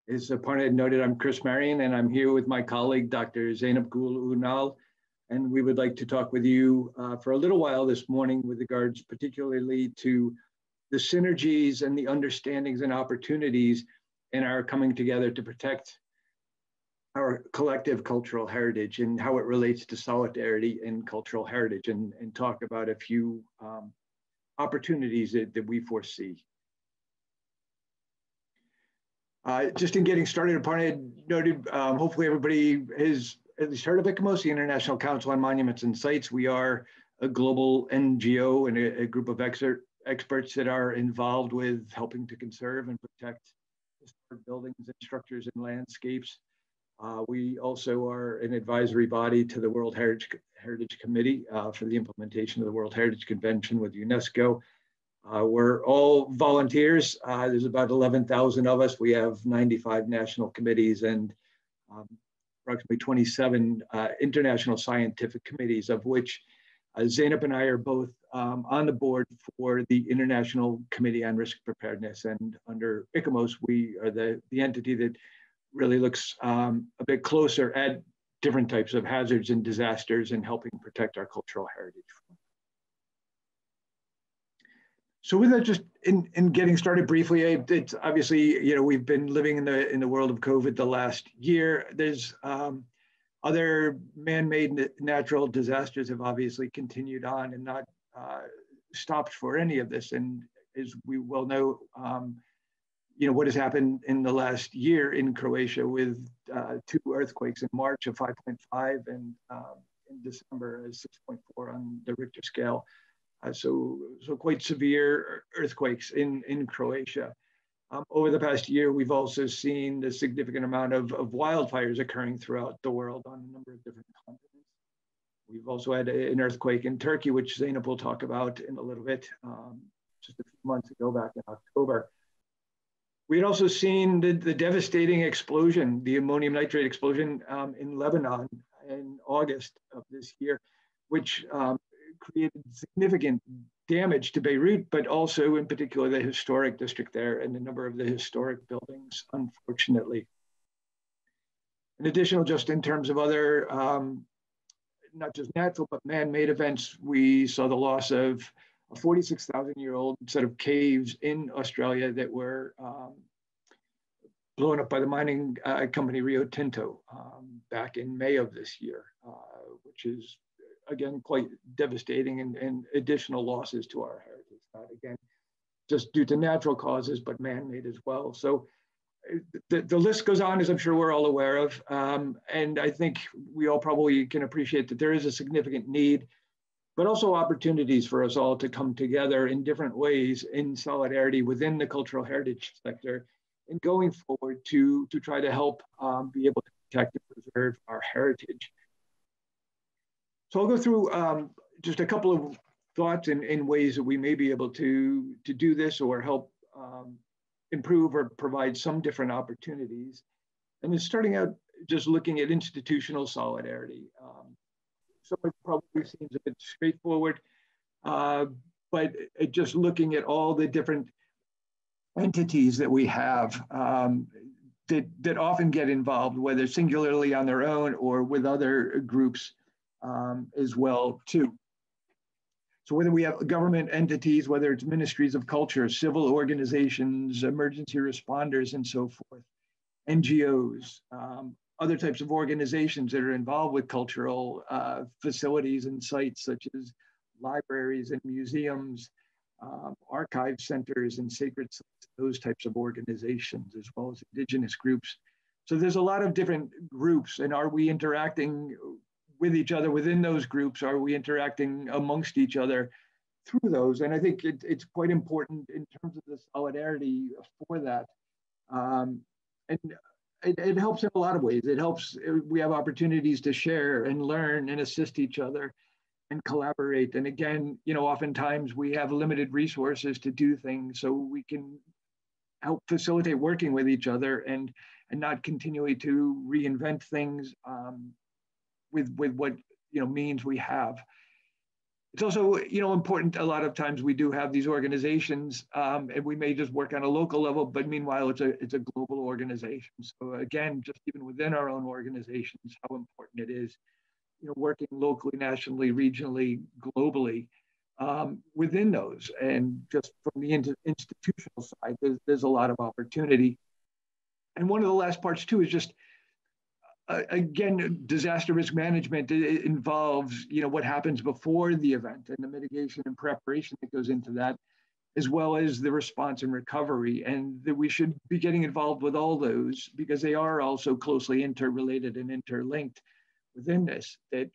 As Aparna had noted, I'm Chris Marrion, and I'm here with my colleague, Dr. Zeynep Gül Unal, and we would like to talk with you for a little while this morning with regards particularly to the synergies and the understandings and opportunities in our coming together to protect our collective cultural heritage and how it relates to solidarity and cultural heritage, and talk about a few opportunities that we foresee. Just in getting started, Aparna had noted, hopefully everybody has at least heard of ICOMOS, the International Council on Monuments and Sites. We are a global NGO and a group of experts that are involved with helping to conserve and protect historic buildings and structures and landscapes. We also are an advisory body to the World Heritage Committee for the implementation of the World Heritage Convention with UNESCO. We're all volunteers. There's about 11,000 of us. We have 95 national committees and approximately 27 international scientific committees, of which Zeynep and I are both on the board for the International Committee on Risk Preparedness. And under ICOMOS, we are the entity that really looks a bit closer at different types of hazards and disasters and helping protect our cultural heritage. So with that, just in getting started briefly, it's obviously, we've been living in the world of COVID the last year. There's other man-made natural disasters have obviously continued on and not stopped for any of this. And as we well know, what has happened in the last year in Croatia with 2 earthquakes in March of 5.5 and in December 6.4 on the Richter scale. So quite severe earthquakes in Croatia. Over the past year, we've also seen a significant amount of wildfires occurring throughout the world on a number of different continents. We've also had an earthquake in Turkey, which Zeynep will talk about in a little bit, just a few months ago, back in October. We had also seen the devastating explosion, the ammonium nitrate explosion in Lebanon in August of this year, which created significant damage to Beirut, but also in particular the historic district there and a number of the historic buildings, unfortunately. In addition, just in terms of other, not just natural, but man-made events, we saw the loss of a 46,000-year-old set of caves in Australia that were blown up by the mining company Rio Tinto back in May of this year, which is again quite devastating and additional losses to our heritage. Not again just due to natural causes, but man-made as well. So the list goes on, as I'm sure we're all aware of, and I think we all probably can appreciate that there is a significant need, but also opportunities for us all to come together in different ways in solidarity within the cultural heritage sector and going forward to try to help be able to protect and preserve our heritage. So I'll go through just a couple of thoughts in ways that we may be able to do this or help improve or provide some different opportunities. And then starting out just looking at institutional solidarity. So it probably seems a bit straightforward, but just looking at all the different entities that we have that often get involved, whether singularly on their own or with other groups as well too. So whether we have government entities, whether it's ministries of culture, civil organizations, emergency responders, and so forth, NGOs, other types of organizations that are involved with cultural facilities and sites such as libraries and museums, archive centers and sacred sites, those types of organizations, as well as indigenous groups. So there's a lot of different groups, and are we interacting with each other within those groups? Are we interacting amongst each other through those? And I think it's quite important in terms of the solidarity for that. And it helps in a lot of ways. It helps, we have opportunities to share and learn and assist each other and collaborate. And again, oftentimes we have limited resources to do things, so we can help facilitate working with each other and not continually to reinvent things with what means we have. It's also, important. A lot of times we do have these organizations, and we may just work on a local level, but meanwhile, it's a global organization. So again, just even within our own organizations, how important it is, working locally, nationally, regionally, globally, within those. And just from the institutional side, there's a lot of opportunity. And one of the last parts too is just, again, disaster risk management, it involves, what happens before the event and the mitigation and preparation that goes into that, as well as the response and recovery. And that we should be getting involved with all those because they are also closely interrelated and interlinked within this, that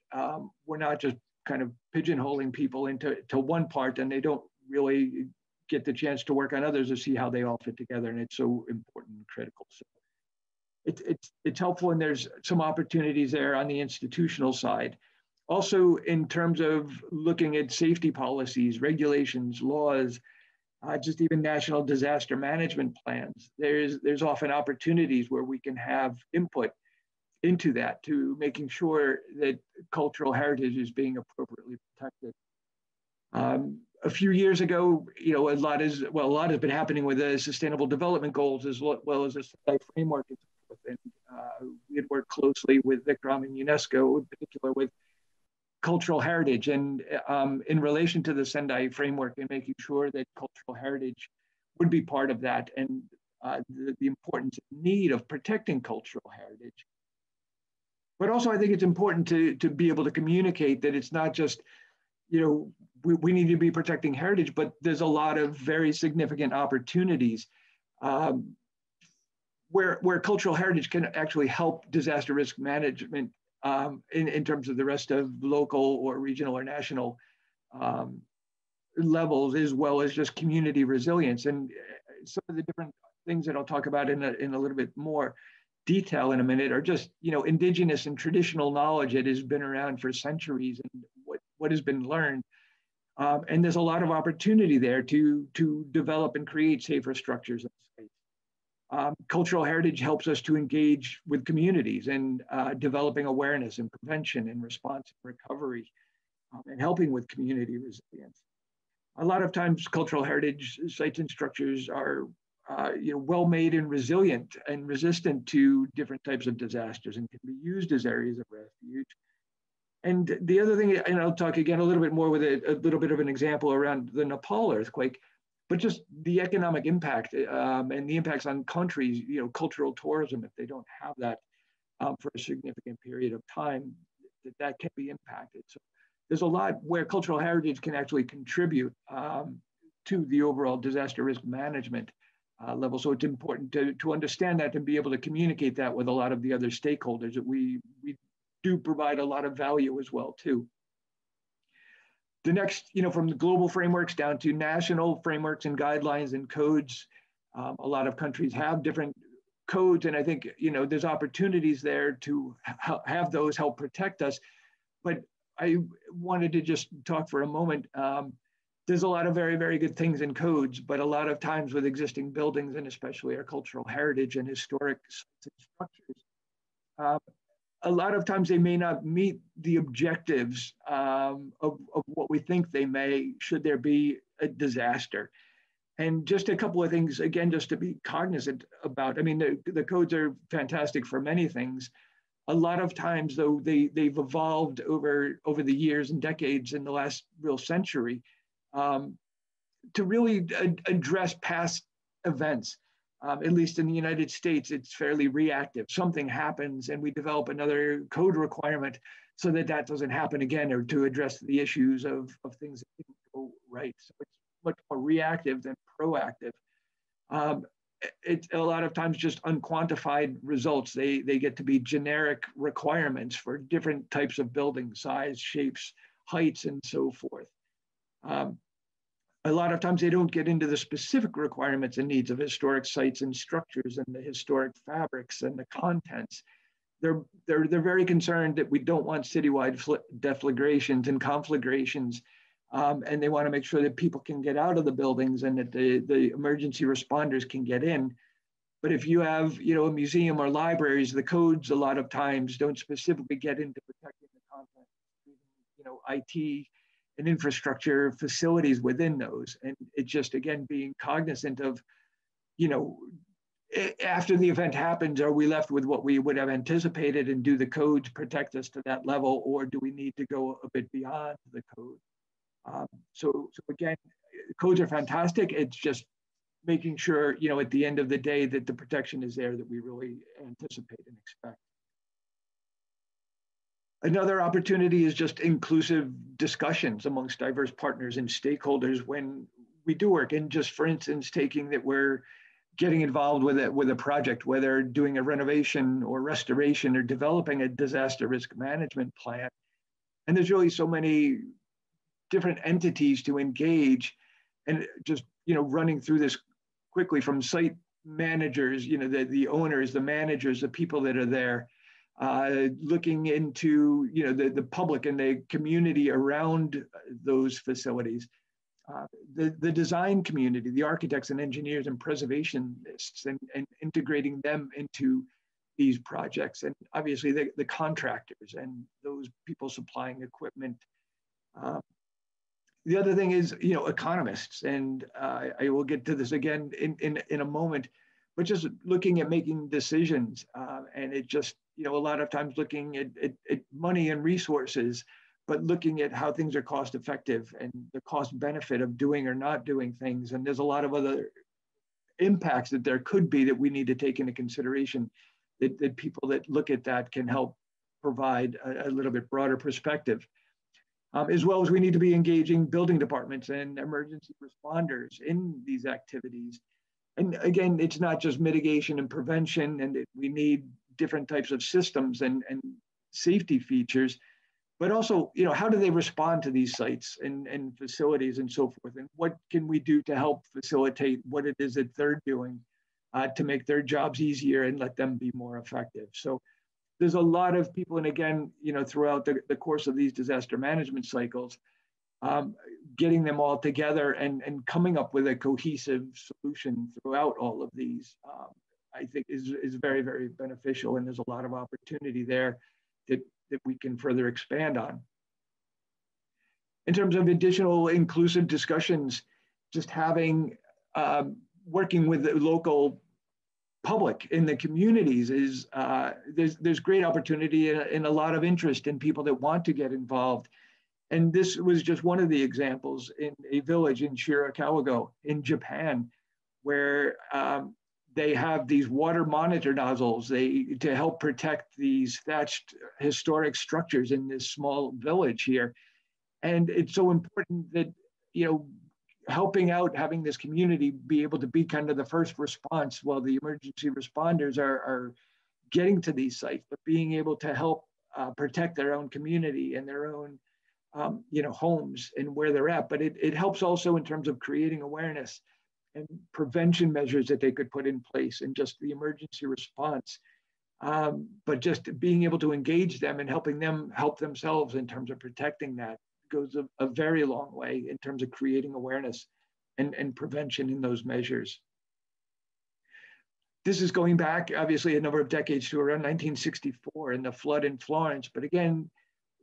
we're not just kind of pigeonholing people into one part and they don't really get the chance to work on others to see how they all fit together. And it's so important and critical. So it's helpful, and there's some opportunities there on the institutional side. Also, in terms of looking at safety policies, regulations, laws, just even national disaster management plans, there's often opportunities where we can have input into that, to making sure that cultural heritage is being appropriately protected. A few years ago, a lot has been happening with the Sustainable Development Goals as well as the Sendai framework. And we had worked closely with Vikram and UNESCO, in particular with cultural heritage, and in relation to the Sendai framework, and making sure that cultural heritage would be part of that, and the importance and need of protecting cultural heritage. But also, I think it's important to be able to communicate that it's not just, we need to be protecting heritage, but there's a lot of very significant opportunities where cultural heritage can actually help disaster risk management in terms of the rest of local or regional or national levels, as well as just community resilience. And some of the different things that I'll talk about in a little bit more detail in a minute are just, indigenous and traditional knowledge that has been around for centuries and what has been learned. And there's a lot of opportunity there to develop and create safer structures in space. Cultural heritage helps us to engage with communities and developing awareness and prevention and response and recovery, and helping with community resilience. A lot of times cultural heritage sites and structures are well made and resilient and resistant to different types of disasters and can be used as areas of refuge. And the other thing, and I'll talk again a little bit more with a little bit of an example around the Nepal earthquake, but just the economic impact and the impacts on countries, cultural tourism, if they don't have that for a significant period of time, that can be impacted. So there's a lot where cultural heritage can actually contribute to the overall disaster risk management level. So it's important to understand that and be able to communicate that with a lot of the other stakeholders, that we do provide a lot of value as well too. The next, from the global frameworks down to national frameworks and guidelines and codes, a lot of countries have different codes, and I think, there's opportunities there to have those help protect us. But I wanted to just talk for a moment. There's a lot of very, very good things in codes, but a lot of times with existing buildings, and especially our cultural heritage and historic structures, a lot of times they may not meet the objectives of what we think they may, should there be a disaster. And just a couple of things, again, just to be cognizant about. I mean, the codes are fantastic for many things. A lot of times, though, they've evolved over the years and decades in the last real century to really address past events. At least in the United States, it's fairly reactive. Something happens and we develop another code requirement so that doesn't happen again, or to address the issues of things that didn't go right. So it's much more reactive than proactive. It's a lot of times just unquantified results. They get to be generic requirements for different types of building size, shapes, heights, and so forth. A lot of times they don't get into the specific requirements and needs of historic sites and structures and the historic fabrics and the contents. They're very concerned that we don't want citywide deflagrations and conflagrations, and they want to make sure that people can get out of the buildings and that the emergency responders can get in. But if you have, a museum or libraries, the codes a lot of times don't specifically get into protecting the content. IT and infrastructure facilities within those. And it's just, again, being cognizant of, after the event happens, are we left with what we would have anticipated, and do the codes protect us to that level, or do we need to go a bit beyond the code? So again, codes are fantastic. It's just making sure, at the end of the day, that the protection is there that we really anticipate and expect. Another opportunity is just inclusive discussions amongst diverse partners and stakeholders when we do work. And just, for instance, taking that we're getting involved with a project, whether doing a renovation or restoration or developing a disaster risk management plan. And there's really so many different entities to engage, and just, running through this quickly, from site managers, the owners, the managers, the people that are there, looking into, the public and the community around those facilities, the design community, the architects and engineers and preservationists, and integrating them into these projects, and obviously the contractors and those people supplying equipment. The other thing is, economists, and I will get to this again in a moment, but just looking at making decisions, and it just, a lot of times looking at money and resources, but looking at how things are cost effective and the cost benefit of doing or not doing things. And there's a lot of other impacts that there could be that we need to take into consideration, that people that look at that can help provide a little bit broader perspective. As well as we need to be engaging building departments and emergency responders in these activities. And again, it's not just mitigation and prevention, and we need different types of systems and safety features, but also, how do they respond to these sites and facilities and so forth? And what can we do to help facilitate what it is that they're doing to make their jobs easier and let them be more effective? So there's a lot of people, and again, throughout the course of these disaster management cycles, getting them all together and coming up with a cohesive solution throughout all of these, I think is very, very beneficial. And there's a lot of opportunity there that we can further expand on. In terms of additional inclusive discussions, just having, working with the local public in the communities is, there's great opportunity and a lot of interest in people that want to get involved. And this was just one of the examples in a village in Shirakawago in Japan, where they have these water monitor nozzles to help protect these thatched historic structures in this small village here. And it's so important that, helping out, having this community be able to be kind of the first response while the emergency responders are getting to these sites, but being able to help protect their own community and their own homes and where they're at. But it helps also in terms of creating awareness and prevention measures that they could put in place, and just the emergency response. But just being able to engage them and helping them help themselves in terms of protecting that goes a very long way in terms of creating awareness and prevention in those measures. This is going back, obviously, a number of decades to around 1964 and the flood in Florence. But again,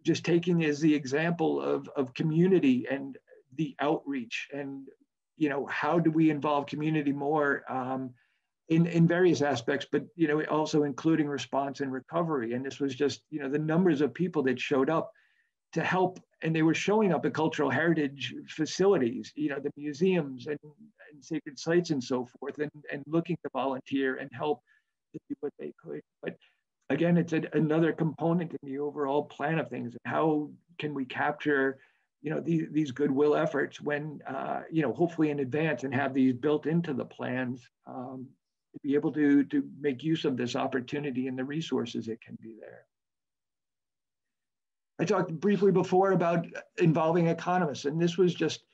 just taking as the example of community and the outreach, and how do we involve community more in various aspects, but also including response and recovery. And this was just the numbers of people that showed up to help, and they were showing up at cultural heritage facilities, the museums and sacred sites and so forth, and looking to volunteer and help to do what they could. But again, it's another component in the overall plan of things. How can we capture these goodwill efforts when, hopefully in advance, and have these built into the plans to be able to make use of this opportunity and the resources that can be there. I talked briefly before about involving economists, and this was just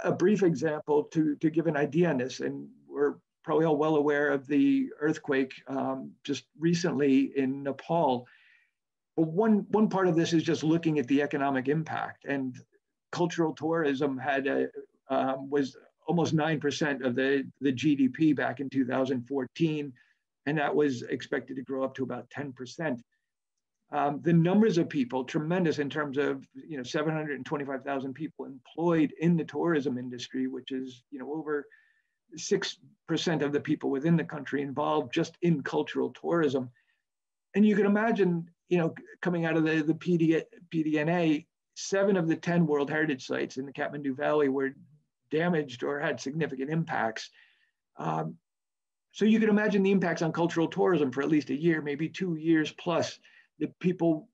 a brief example to give an idea on this. And we're probably all well aware of the earthquake just recently in Nepal. But one part of this is just looking at the economic impact, and cultural tourism was almost 9% of the GDP back in 2014, and that was expected to grow up to about 10%. The numbers of people, tremendous in terms of 725,000 people employed in the tourism industry, which is over 6% of the people within the country involved just in cultural tourism. And you can imagine, coming out of the PDNA, 7 of the 10 World Heritage Sites in the Kathmandu Valley were damaged or had significant impacts. So you can imagine the impacts on cultural tourism for at least a year, maybe 2 years plus, that people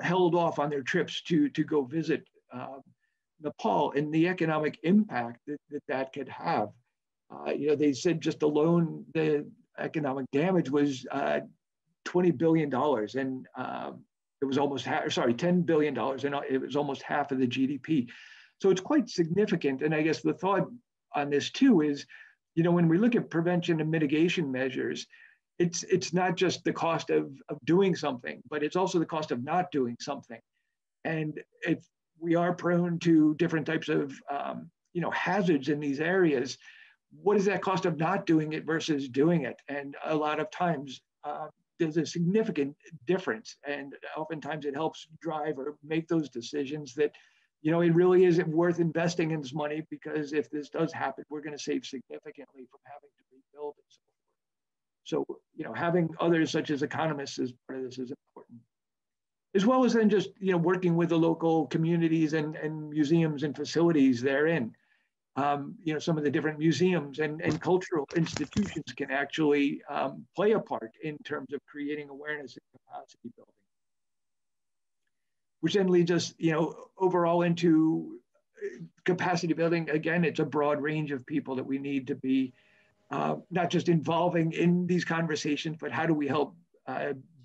held off on their trips to go visit Nepal, and the economic impact that could have. They said just alone the economic damage was $20 billion, and it was almost $10 billion, and it was almost half of the GDP. So it's quite significant. And I guess the thought on this too is, when we look at prevention and mitigation measures, it's not just the cost of doing something, but it's also the cost of not doing something. And if we are prone to different types of hazards in these areas, what is that cost of not doing it versus doing it? And a lot of times there's a significant difference, and oftentimes it helps drive or make those decisions that it really isn't worth investing in this money, because if this does happen, we're going to save significantly from having to rebuild and so forth. So, having others such as economists as part of this is important, as well as then just, working with the local communities and museums and facilities therein. Some of the different museums and cultural institutions can actually play a part in terms of creating awareness and capacity building, which then leads us, overall into capacity building. Again, it's a broad range of people that we need to be not just involving in these conversations, but how do we help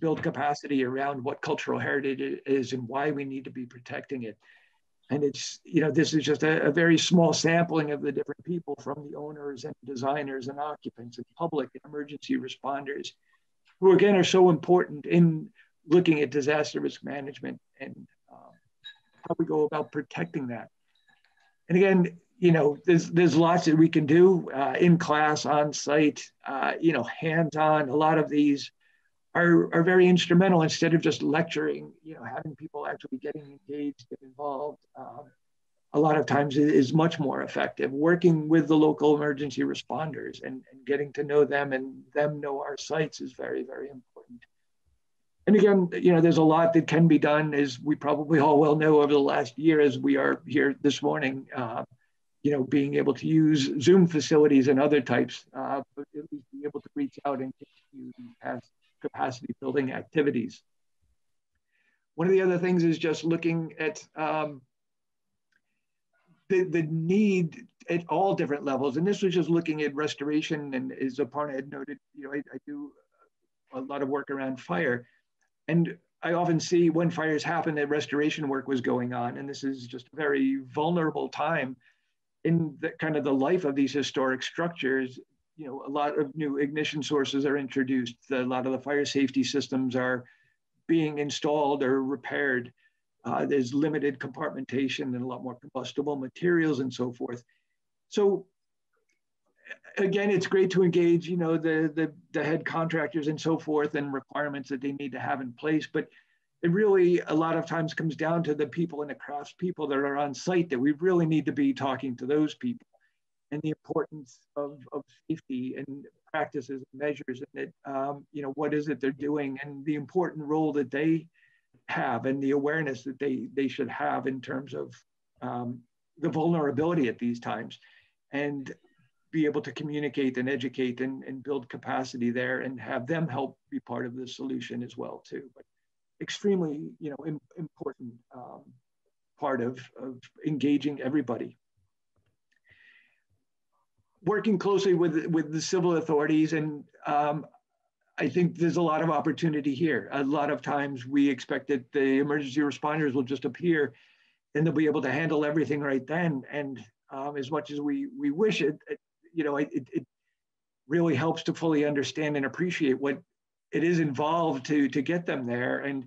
build capacity around what cultural heritage is and why we need to be protecting it. And it's, this is just a very small sampling of the different people, from the owners and designers and occupants and public and emergency responders, who again are so important in looking at disaster risk management and how we go about protecting that. And again, there's lots that we can do in class, on site, hands-on. A lot of these are very instrumental. Instead of just lecturing, having people actually getting engaged and involved, a lot of times it is much more effective. Working with the local emergency responders and getting to know them and them know our sites is very, very important. And again, there's a lot that can be done, as we probably all well know, over the last year, as we are here this morning, being able to use Zoom facilities and other types, but at least be able to reach out and continue these capacity building activities. One of the other things is just looking at the need at all different levels. And this was just looking at restoration, and as Aparna had noted, I do a lot of work around fire. And I often see when fires happen that restoration work was going on. And this is just a very vulnerable time in the kind of the life of these historic structures. A lot of new ignition sources are introduced. A lot of the fire safety systems are being installed or repaired. There's limited compartmentation and a lot more combustible materials and so forth. So again, it's great to engage, the head contractors and so forth, and requirements that they need to have in place. But it really, a lot of times, comes down to the people and the craftspeople that are on site, that we really need to be talking to those people, and the importance of safety and practices and measures, and that, what is it they're doing, and the important role that they have, and the awareness that they should have in terms of the vulnerability at these times, and be able to communicate and educate and build capacity there, and have them help be part of the solution as well too. But extremely, important part of engaging everybody. Working closely with the civil authorities, and I think there's a lot of opportunity here. A lot of times we expect that the emergency responders will just appear and they'll be able to handle everything right then. And as much as we wish it, it really helps to fully understand and appreciate what it is involved to get them there. And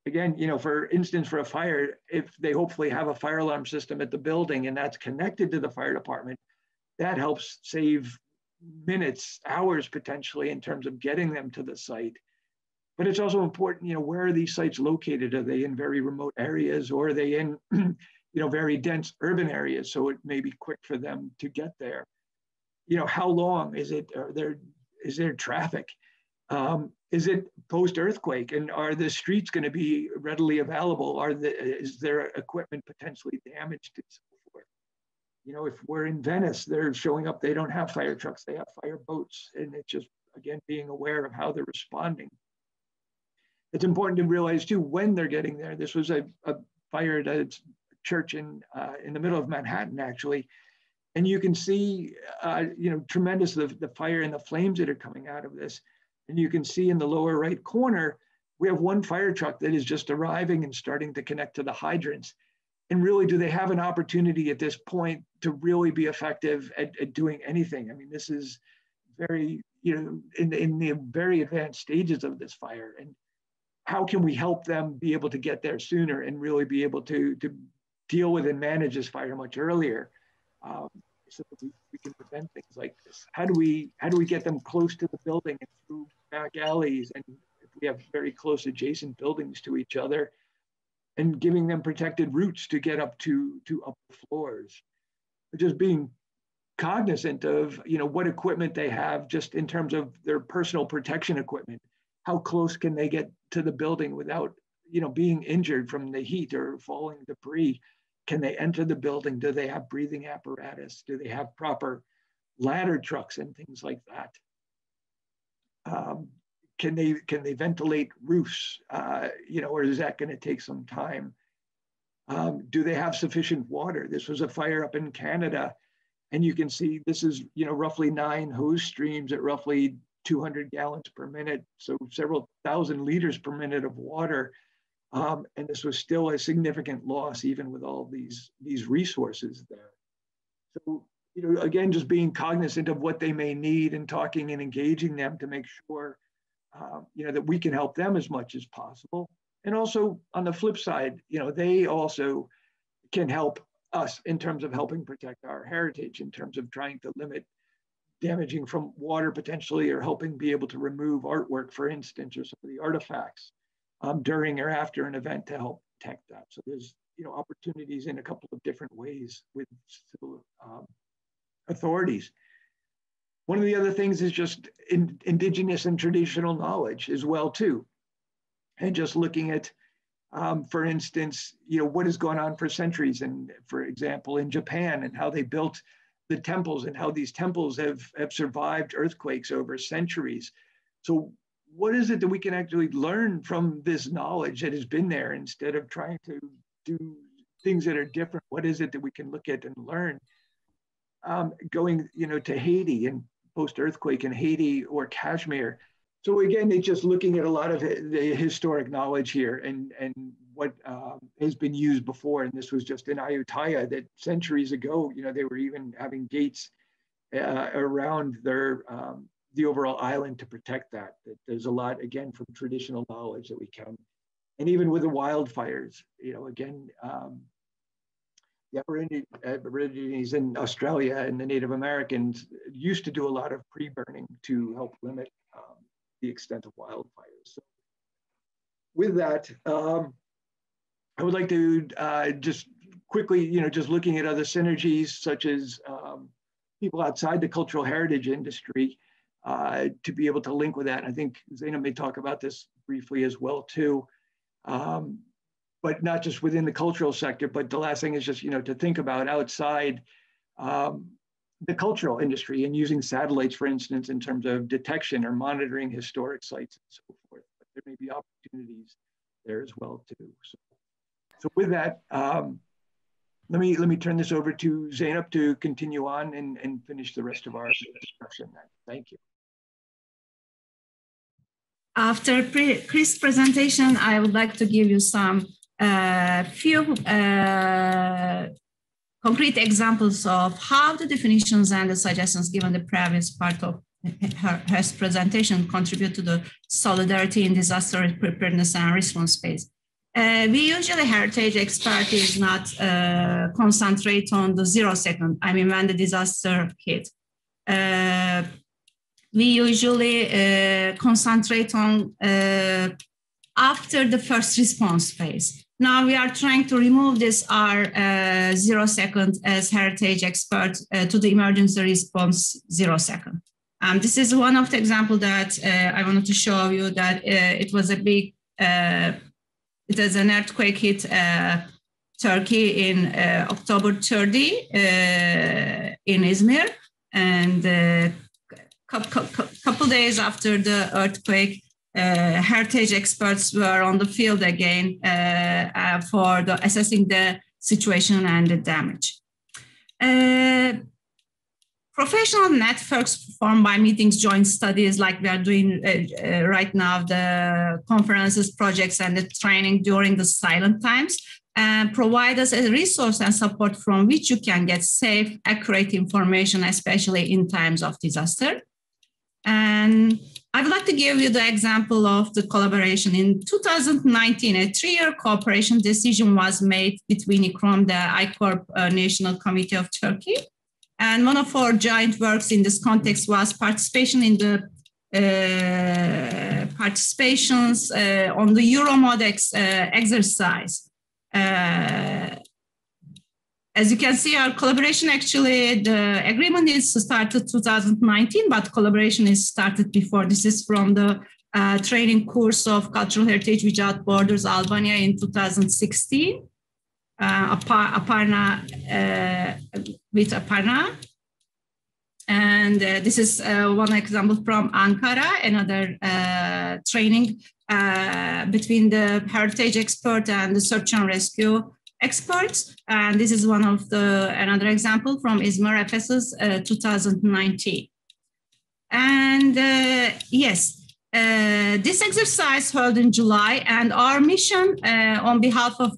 again, for instance, for a fire, if they hopefully have a fire alarm system at the building and that's connected to the fire department, that helps save minutes, hours potentially, in terms of getting them to the site. But it's also important, where are these sites located? Are they in very remote areas, or are they in, very dense urban areas? So it may be quick for them to get there. How long is it? Is there traffic? Is it post-earthquake, and are the streets going to be readily available? Is their equipment potentially damaged and so forth? If we're in Venice, they're showing up, they don't have fire trucks, they have fire boats, and it's just, again, being aware of how they're responding. It's important to realize too, when they're getting there. This was a fire at a church in the middle of Manhattan, actually. And you can see, tremendous the fire and the flames that are coming out of this. And you can see in the lower right corner, we have one fire truck that is just arriving and starting to connect to the hydrants. And really, do they have an opportunity at this point to really be effective at doing anything? I mean, this is very, in the very advanced stages of this fire. And how can we help them be able to get there sooner and really be able to deal with and manage this fire much earlier, so that we can prevent things like this? How do we get them close to the building and through back alleys, and if we have very close adjacent buildings to each other, and giving them protected routes to get up to upper floors? Just being cognizant of what equipment they have, just in terms of their personal protection equipment. How close can they get to the building without being injured from the heat or falling debris? Can they enter the building? Do they have breathing apparatus? Do they have proper ladder trucks and things like that? Can they ventilate roofs? Or is that going to take some time? Do they have sufficient water? This was a fire up in Canada, and you can see this is roughly 9 hose streams at roughly 200 gallons per minute, so several thousand liters per minute of water. And this was still a significant loss, even with all these resources there. So, again, just being cognizant of what they may need and talking and engaging them to make sure, that we can help them as much as possible. And also on the flip side, they also can help us in terms of helping protect our heritage, in terms of trying to limit damaging from water potentially, or helping be able to remove artwork, for instance, or some of the artifacts during or after an event to help protect that. So there's opportunities in a couple of different ways with civil authorities. One of the other things is just indigenous and traditional knowledge as well too, and just looking at, for instance, what has gone on for centuries, and for example in Japan, and how they built the temples, and how these temples have survived earthquakes over centuries. So what is it that we can actually learn from this knowledge that has been there, instead of trying to do things that are different? What is it that we can look at and learn? Going, to Haiti and post-earthquake in Haiti or Kashmir. So again, it's just looking at a lot of the historic knowledge here, and what has been used before. And this was just in Ayutthaya, that centuries ago, they were even having gates around their the overall island to protect that. There's a lot, again, from traditional knowledge that we can. And even with the wildfires, again, the Aborigines in Australia and the Native Americans used to do a lot of pre-burning to help limit the extent of wildfires. So with that, I would like to just quickly, just looking at other synergies, such as people outside the cultural heritage industry, to be able to link with that. And I think Zeynep may talk about this briefly as well too, but not just within the cultural sector. But the last thing is just, to think about outside the cultural industry, and using satellites, for instance, in terms of detection or monitoring historic sites and so forth. But there may be opportunities there as well too. So with that, let me turn this over to Zeynep to continue on and finish the rest of our discussion. Thank you. After Chris' presentation, I would like to give you some few concrete examples of how the definitions and the suggestions given the previous part of her presentation contribute to the solidarity in disaster preparedness and response space. We usually, heritage expertise, not concentrate on the 0 second, when the disaster hit. we usually concentrate on after the first response phase. Now we are trying to remove this R 0 second as heritage expert to the emergency response 0 second. This is one of the examples that I wanted to show you that it was a big, it was an earthquake hit Turkey in October 30 in Izmir, and couple days after the earthquake, heritage experts were on the field again for assessing the situation and the damage. Professional networks formed by meetings, joint studies like we are doing right now, the conferences, projects, and the training during the silent times, provide us a resource and support from which you can get safe, accurate information, especially in times of disaster. And I would like to give you the example of the collaboration. In 2019, a 3-year cooperation decision was made between ICOMOS, the ICORP National Committee of Turkey. And one of our joint works in this context was participation in the participations on the Euromodex exercise. As you can see, our collaboration actually, the agreement is started 2019, but collaboration is started before. This is from the training course of Cultural Heritage Without Borders, Albania in 2016, Aparna, with Aparna. And this is one example from Ankara, another training between the heritage expert and the search and rescue experts. And this is one of another example from Izmir, Ephesus, 2019. And yes, this exercise held in July, and our mission on behalf of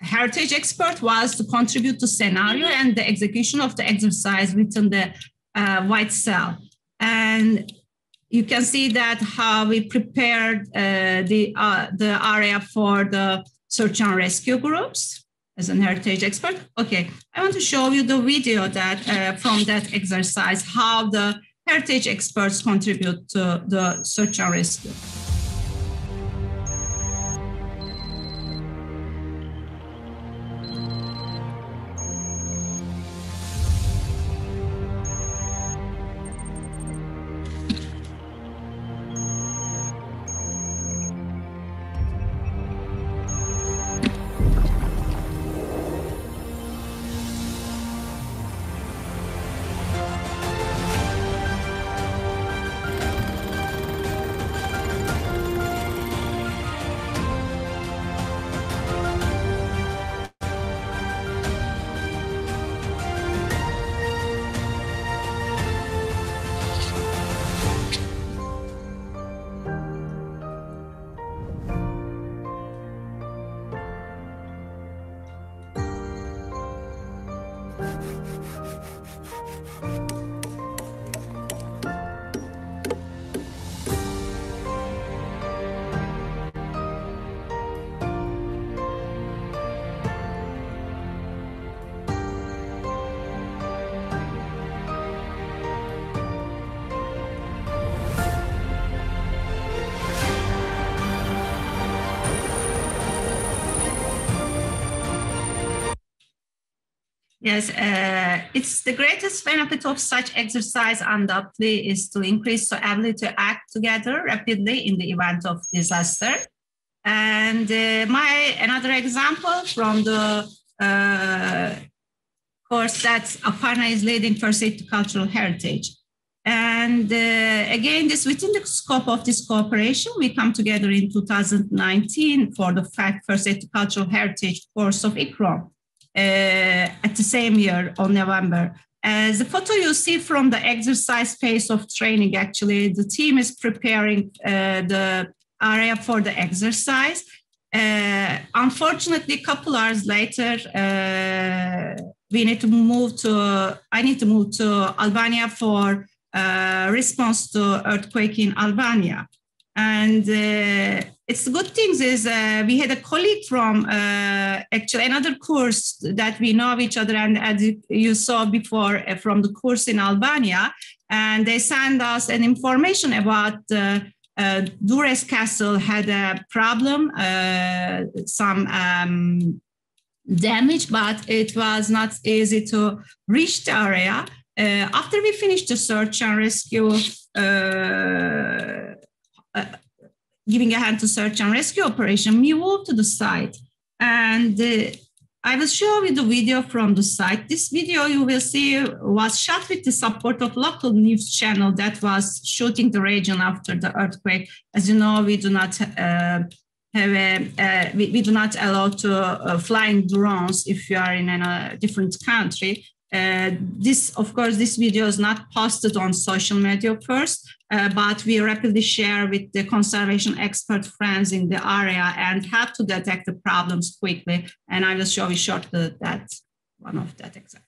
heritage expert was to contribute to scenario and the execution of the exercise within the white cell. And you can see that how we prepared the area for the search and rescue groups as an heritage expert. Okay, I want to show you the video that from that exercise, how the heritage experts contribute to the search and rescue. Yes, it's the greatest benefit of such exercise undoubtedly is to increase the ability to act together rapidly in the event of disaster. And another example from the course that Aparna is leading, First Aid to Cultural Heritage. And again, this within the scope of this cooperation, we come together in 2019 for the First Aid to Cultural Heritage course of ICROM. At the same year on November. As the photo you see from the exercise phase of training, actually, the team is preparing the area for the exercise. Unfortunately, a couple hours later, I need to move to Albania for response to earthquake in Albania. And it's the good things is we had a colleague from actually another course that we know of each other. And as you saw before from the course in Albania, and they sent us an information about Dures Castle had a problem, some damage, but it was not easy to reach the area. After we finished the search and rescue, giving a hand to search and rescue operation, we moved to the site, and I will show you the video from the site. This video you will see was shot with the support of local news channel that was shooting the region after the earthquake. As you know, we do not we do not allow to flying drones if you are in a different country. Of course, this video is not posted on social media first, but we rapidly share with the conservation expert friends in the area and help to detect the problems quickly. And I will show you shortly that one of that example.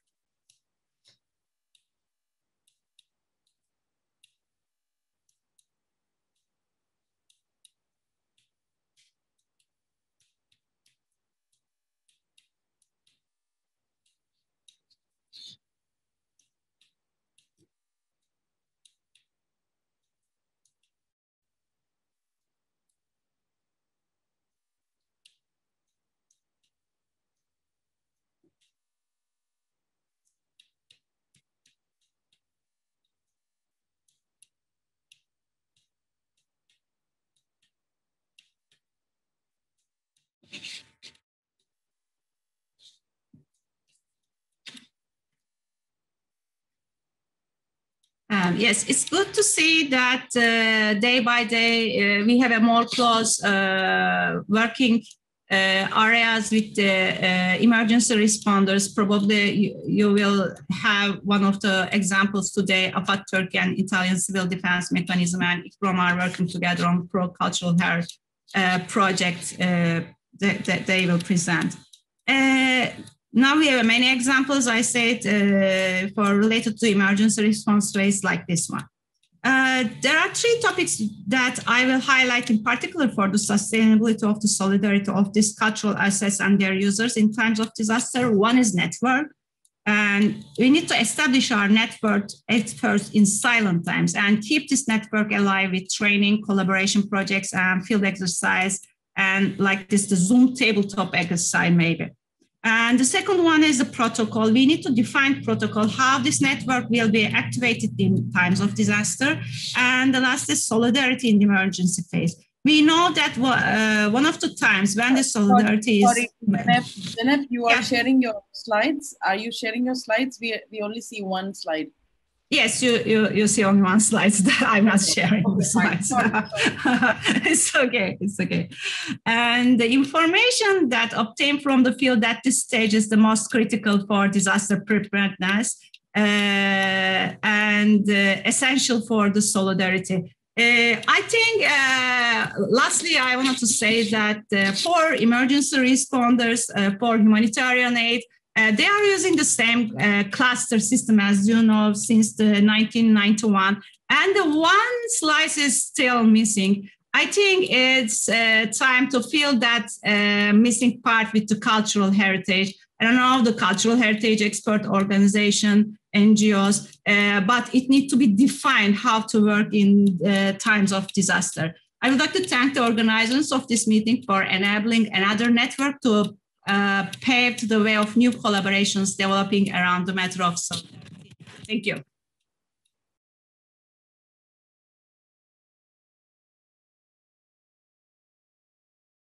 Yes, it's good to see that day by day we have a more close working areas with the emergency responders. Probably you will have one of the examples today. AFAD Turkey and Italian Civil Defense Mechanism and ICOMOS are working together on pro-cultural heritage project that they will present. Now we have many examples, I said, for related to emergency response phase like this one. There are three topics that I will highlight in particular for the sustainability of the solidarity of these cultural assets and their users in times of disaster. One is network, and we need to establish our network experts in silent times and keep this network alive with training, collaboration projects, and field exercise, and like this, the Zoom tabletop exercise maybe. And the second one is the protocol. We need to define protocol, how this network will be activated in times of disaster. And the last is solidarity in the emergency phase. We know that one of the times when the solidarity is... Sorry, Zeynep, you are sharing your slides. Are you sharing your slides? We only see one slide. Yes, you see only one slide. I'm not sharing the slides. It's okay, it's okay. And the information that obtained from the field at this stage is the most critical for disaster preparedness and essential for the solidarity. I think, lastly, I wanted to say that for emergency responders, for humanitarian aid, they are using the same cluster system, as you know, since the 1991. And the one slice is still missing. I think it's time to fill that missing part with the cultural heritage. I don't know, the cultural heritage expert organization, NGOs, but it needs to be defined how to work in times of disaster. I would like to thank the organizers of this meeting for enabling another network to paved the way of new collaborations developing around the matter of solidarity. Thank you.